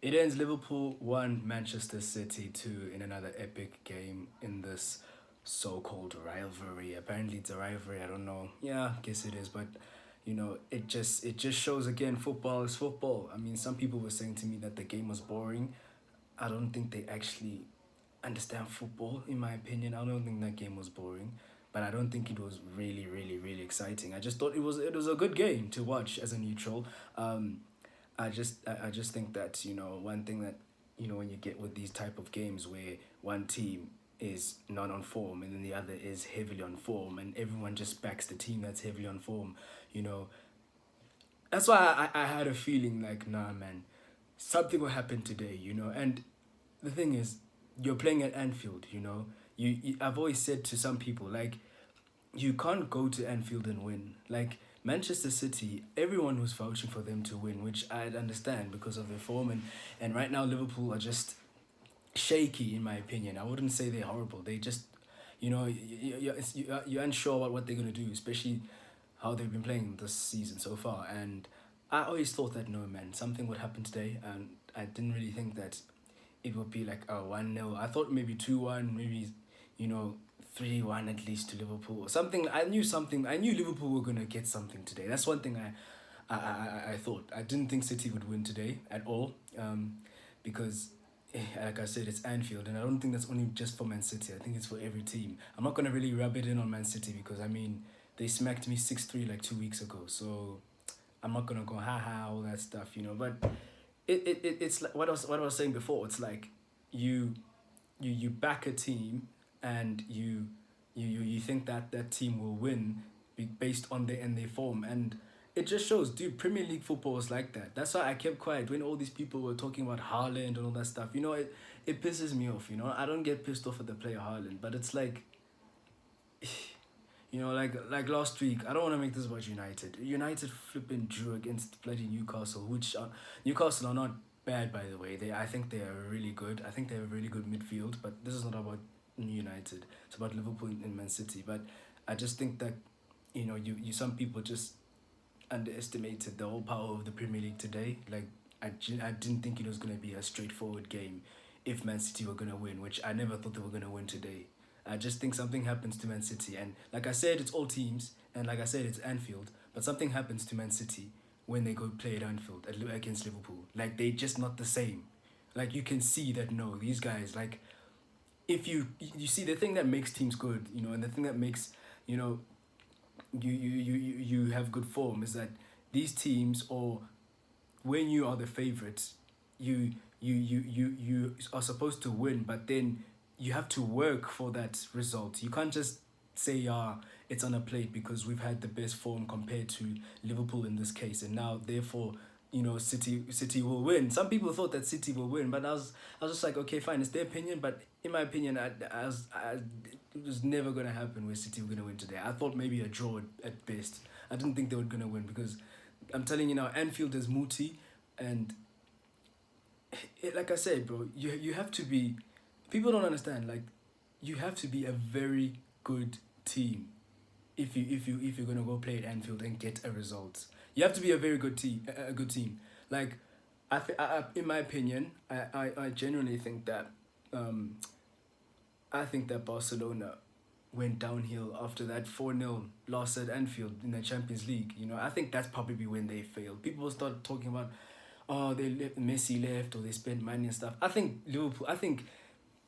It ends Liverpool 1, Manchester City 2 in another epic game in this so-called rivalry. Apparently it's a rivalry, I don't know. Yeah, I guess it is, but it just shows again football is football. I mean, some people were saying to me that the game was boring. I don't think they actually understand football in my opinion. I don't think that game was boring, but I don't think it was really really exciting. I just thought it was a good game to watch as a neutral. I just think that one thing that when you get with these type of games where one team is not on form and then the other is heavily on form and everyone just backs the team that's heavily on form, you know that's why I had a feeling like, nah, man, something will happen today, and the thing is, you're playing at Anfield, I've always said to some people, like, you can't go to Anfield and win. Like Manchester City, everyone was vouching for them to win, which I'd understand because of their form, and right now Liverpool are just shaky in my opinion. I wouldn't say they're horrible. They just, you're unsure about what they're gonna do, especially how they've been playing this season so far. And I always thought that no, man, something would happen today, and I didn't really think that it would be like a 1-0. I thought maybe 2-1, maybe, you know, 3-1 at least to Liverpool or something. I knew something. I knew Liverpool were gonna get something today. That's one thing I thought. I didn't think City would win today at all. Because like I said, it's Anfield, and I don't think that's only just for Man City. I think it's for every team. I'm not gonna really rub it in on Man City because I mean they smacked me 6-3 like 2 weeks ago. So I'm not gonna go ha all that stuff, But it's like what I was saying before. It's like you you back a team and you think that that team will win based on their form, and it just shows, dude. Premier League football is like that. That's why I kept quiet when all these people were talking about Haaland and all that stuff. It pisses me off. I don't get pissed off at the player Haaland, but it's like, like last week. I don't want to make this about United. United flipping drew against bloody Newcastle, which Newcastle are not bad, by the way. I think they are really good. I think they have a really good midfield. But this is not about United. It's about Liverpool and Man City. But I just think that you some people just underestimated the whole power of the Premier League today. Like I didn't think it was gonna be a straightforward game if Man City were gonna win, which I never thought they were gonna win today. I just think something happens to Man City, and like I said, it's all teams, and like I said, it's Anfield. But something happens to Man City when they go play at Anfield against Liverpool. Like they just not the same. Like you can see that no, these guys like if you see the thing that makes teams good, and the thing that makes you know you have good form is that these teams, or when you are the favorites, you are supposed to win, but then you have to work for that result. You can't just say it's on a plate because we've had the best form compared to Liverpool in this case, and now therefore City will win. Some people thought that City will win, but I was just like, okay, fine, it's their opinion, but in my opinion, it was never gonna happen where City were gonna win today. I thought maybe a draw at best. I didn't think they were gonna win because I'm telling you now, Anfield is Muti, and like I said, bro, you have to be. People don't understand. Like, you have to be a very good team if you're gonna go play at Anfield and get a result. You have to be a very good team, a good team. Like, in my opinion, I genuinely think that um I think that Barcelona went downhill after that 4-0 loss at Anfield in the Champions League. I think that's probably when they failed. People started talking about, oh, Messi left or they spent money and stuff. I think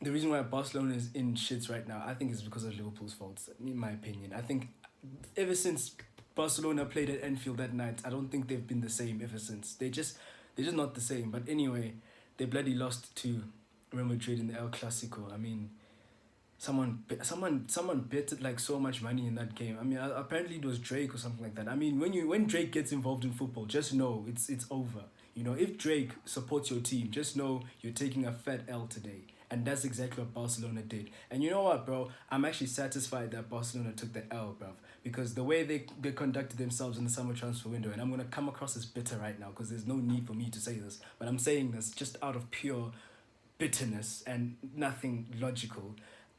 the reason why Barcelona is in shits right now, I think is because of Liverpool's faults, in my opinion. I think ever since Barcelona played at Anfield that night, I don't think they've been the same ever since. They're just not the same. But anyway, they bloody lost to Real Madrid in the El Clasico. I mean, someone betted like so much money in that game. I mean, apparently it was Drake or something like that. I mean, when Drake gets involved in football, just know it's over. If Drake supports your team, just know you're taking a fat L today. And that's exactly what Barcelona did. And you know what, bro? I'm actually satisfied that Barcelona took the L, bro. Because the way they conducted themselves in the summer transfer window, and I'm going to come across as bitter right now because there's no need for me to say this, but I'm saying this just out of pure bitterness and nothing logical.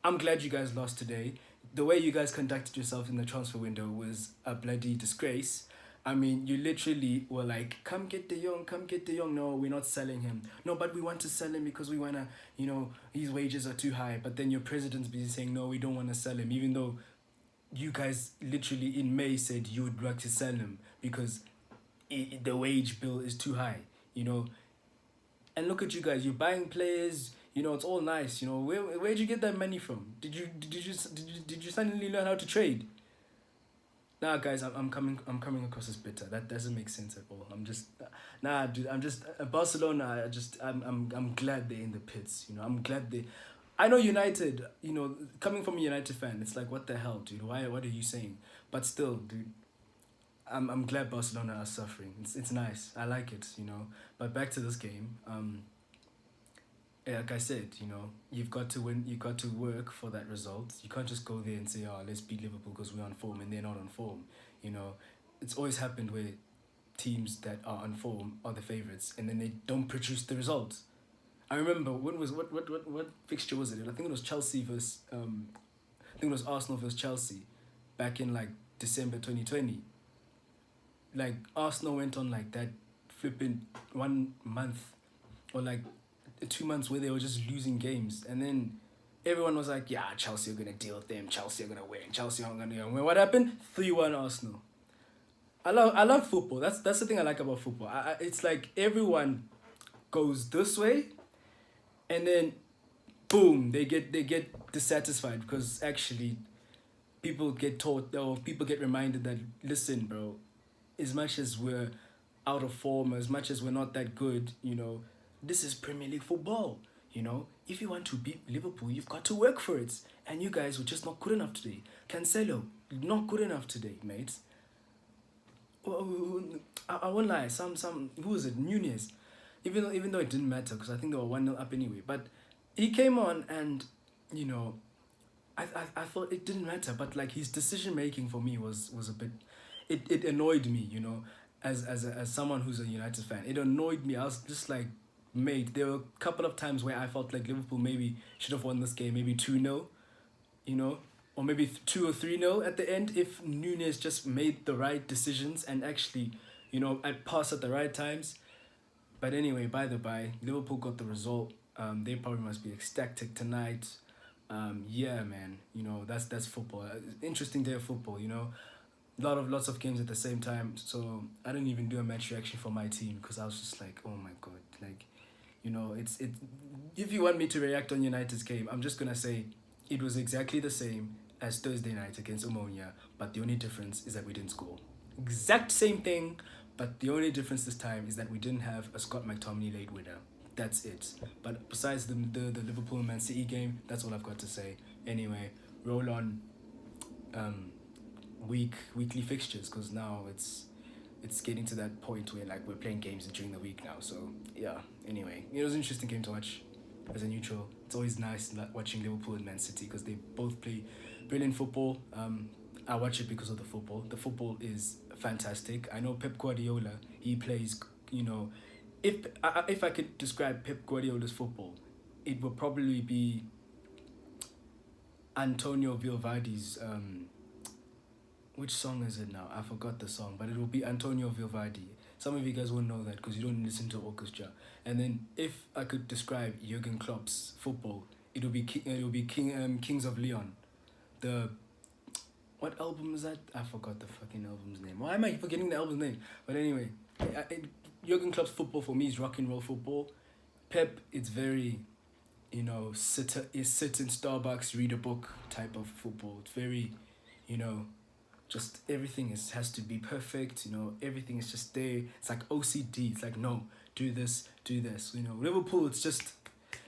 I'm glad you guys lost today. The way you guys conducted yourself in the transfer window was a bloody disgrace. I mean, you literally were like, come get De Jong, come get De Jong. No, we're not selling him. No, but we want to sell him because we want to, his wages are too high. But then your president's busy saying, no, we don't want to sell him, even though you guys literally in May said you would like to sell him because the wage bill is too high, you know. And look at you guys, you're buying players, it's all nice, where'd you get that money from? Did you suddenly learn how to trade? Nah, guys, I'm coming across as bitter. That doesn't make sense at all. I'm just, nah, dude. I'm just Barcelona. I'm glad they're in the pits. I'm glad they. I know United. Coming from a United fan, it's like, what the hell, dude? Why? What are you saying? But still, dude, I'm glad Barcelona are suffering. It's nice. I like it. But back to this game. Like I said, you've got to win. You've got to work for that result. You can't just go there and say, "Oh, let's beat Liverpool because we're on form," and they're not on form. It's always happened where teams that are on form are the favorites, and then they don't produce the results. I remember what fixture was it? I think it was Chelsea versus I think it was Arsenal versus Chelsea, back in like December 2020. Like Arsenal went on like that flipping 1 month or like 2 months where they were just losing games, and then everyone was like, "Yeah, Chelsea are gonna deal with them. Chelsea are gonna win. Chelsea are gonna win." What happened? 3-1 Arsenal. I love football. That's the thing I like about football. It's like everyone goes this way, and then boom, they get dissatisfied because actually people get taught or people get reminded that, listen, bro, as much as we're out of form, as much as we're not that good, this is Premier League football. If you want to beat Liverpool, you've got to work for it. And you guys were just not good enough today. Cancelo, not good enough today, mates. I won't lie. Some who was it? Nunez. Even though it didn't matter because I think they were 1-0 up anyway. But he came on and I thought it didn't matter. But like his decision making for me was a bit. It annoyed me. As someone who's a United fan, it annoyed me. I was just like, mate, there were a couple of times where I felt like Liverpool maybe should have won this game, maybe 2-0, or maybe 2 or 3-0 at the end if Nunez just made the right decisions and actually, I'd pass at the right times. But anyway, by the by, Liverpool got the result. They probably must be ecstatic tonight. Yeah, man, that's football. Interesting day of football, lots of games at the same time. So I didn't even do a match reaction for my team because I was just like, oh my god, like, it's it. If you want me to react on United's game, I'm just gonna say it was exactly the same as Thursday night against Omonia, but the only difference is that we didn't score. Exact same thing, but the only difference this time is that we didn't have a Scott McTominay late winner. That's it. But besides the Liverpool Man City game, that's all I've got to say. Anyway, roll on. Weekly fixtures because now it's getting to that point where like we're playing games during the week now. So yeah. Anyway, it was an interesting game to watch as a neutral. It's always nice watching Liverpool and Man City because they both play brilliant football. I watch it because of the football. The football is fantastic. I know Pep Guardiola. He plays. If I could describe Pep Guardiola's football, it would probably be Antonio Vilvaldi's. Which song is it now? I forgot the song, but it will be Antonio Vilvaldi. Some of you guys won't know that because you don't listen to orchestra. And then, if I could describe Jurgen Klopp's football, it will be Kings of Leon. What album is that? I forgot the fucking album's name. Why am I forgetting the album's name? But anyway, Jurgen Klopp's football for me is rock and roll football. Pep, it's very, sit in Starbucks, read a book type of football. It's very, just everything has to be perfect. Everything is just there. It's like OCD. It's like, no, do this. Liverpool, it's just,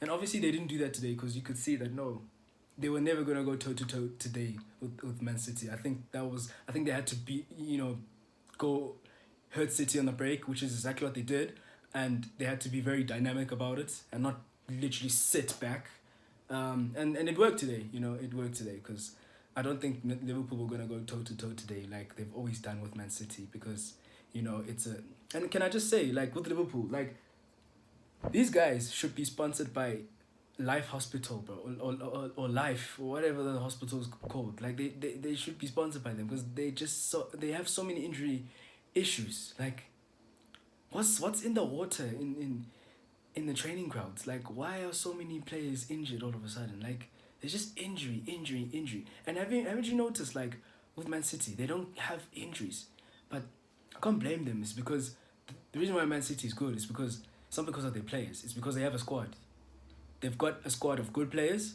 and obviously they didn't do that today because you could see that no, they were never gonna go toe to toe today with Man City. I think they had to be go hurt City on the break, which is exactly what they did, and they had to be very dynamic about it and not literally sit back. And it worked today. It worked today because I don't think Liverpool were gonna go toe to toe today like they've always done with Man City because it's a. And can I just say, like, with Liverpool, like, these guys should be sponsored by Life Hospital, bro, or Life, or whatever the hospital is called. Like, they should be sponsored by them because they have so many issues. Like, what's in the water in the training grounds? Like, why are so many players injured all of a sudden? Like, there's just injury, injury, injury. And haven't you noticed, like, with Man City, they don't have injuries, but I can't blame them. It's because the reason why Man City is good is because it's not because of their players. It's because they have a squad. They've got a squad of good players,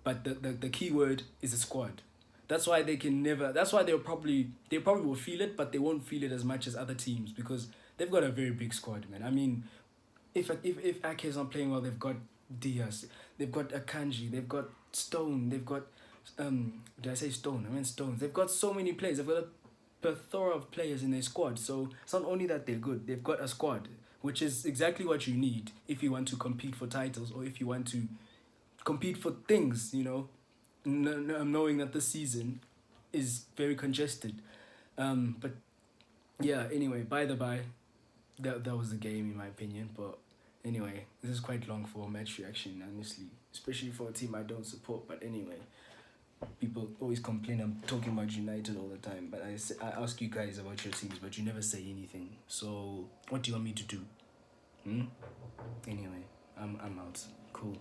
but the key word is a squad. That's why they can never. That's why they probably will feel it, but they won't feel it as much as other teams because they've got a very big squad, man. I mean, if Ake is not playing well, they've got Diaz, they've got Akanji, they've got Stone, they've got did I say Stone? I meant Stones. They've got so many players. They've got a plethora of players in their squad. So it's not only that they're good, they've got a squad, which is exactly what you need if you want to compete for titles or if you want to compete for things. Knowing that the season is very congested. But yeah. Anyway, by the by, that was the game in my opinion. But anyway, this is quite long for a match reaction, honestly, especially for a team I don't support. But anyway, people always complain I'm talking about United all the time, but I ask you guys about your teams, but you never say anything. So what do you want me to do? Anyway, I'm out. Cool.